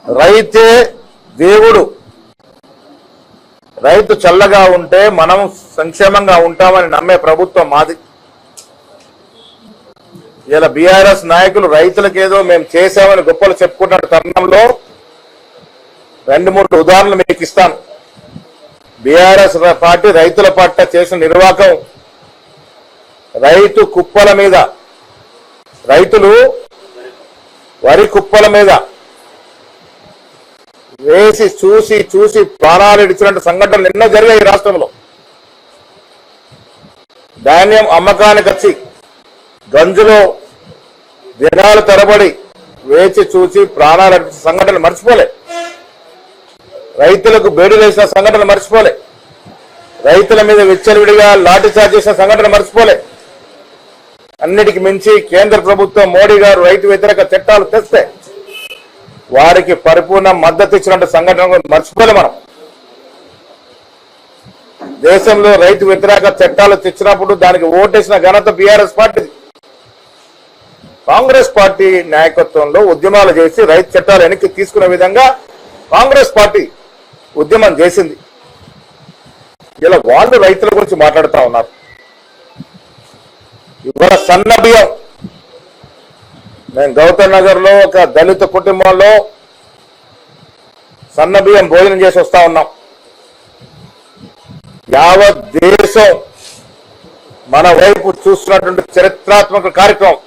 రైతే దేవుడు. రైతు చల్లగా ఉంటే మనం సంక్షేమంగా ఉంటామని నమ్మే ప్రభుత్వం మాది. ఇలా బీఆర్ఎస్ నాయకులు రైతులకు ఏదో మేము చేసామని గొప్పలు చెప్పుకుంటున్న తరుణంలో 2-3 ఉదాహరణలు మీకు ఇస్తాను. బీఆర్ఎస్ పార్టీ రైతుల పట్ల చేసిన నిర్వాహకం, రైతు కుప్పల మీద, రైతులు వరి కుప్పల మీద వేసి చూసి చూసి ప్రాణాలు ఇడిచినట్టు సంఘటనలు ఎన్నో జరిగాయి ఈ రాష్ట్రంలో. ధాన్యం అమ్మకానికి వచ్చి గంజులో దినాలు తరబడి వేచి చూసి ప్రాణాలు అడిచిన సంఘటనలు మర్చిపోలే. రైతులకు బేడులు వేసిన సంఘటనలు మర్చిపోలే. రైతుల మీద విచ్చలవిడిగా లాఠీచార్జ్ చేసిన సంఘటనలు మర్చిపోలే. అన్నిటికి మించి కేంద్ర ప్రభుత్వం మోడీ గారు రైతు వ్యతిరేక చట్టాలు తెస్తే వారికి పరిపూర్ణ మద్దతు ఇచ్చినట్టు సంఘటన మర్చిపోలే. మనం దేశంలో రైతు వ్యతిరేక చట్టాలు తెచ్చినప్పుడు దానికి ఓటేసిన ఘనత బీఆర్ఎస్ పార్టీ. కాంగ్రెస్ పార్టీ నాయకత్వంలో ఉద్యమాలు చేసి రైతు చట్టాలు వెనక్కి తీసుకునే విధంగా కాంగ్రెస్ పార్టీ ఉద్యమం చేసింది. ఇలా వాళ్ళు రైతుల గురించి మాట్లాడుతూ ఉన్నారు. ఇవాళ సన్న బియ్యం, నేను గౌతమ్ నగర్ లో ఒక దళిత కుటుంబంలో సన్న బియ్యం భోజనం చేసి వస్తా ఉన్నాం. యావత్ దేశం మన వైపు చూస్తున్నటువంటి చరిత్రాత్మక కార్యక్రమం.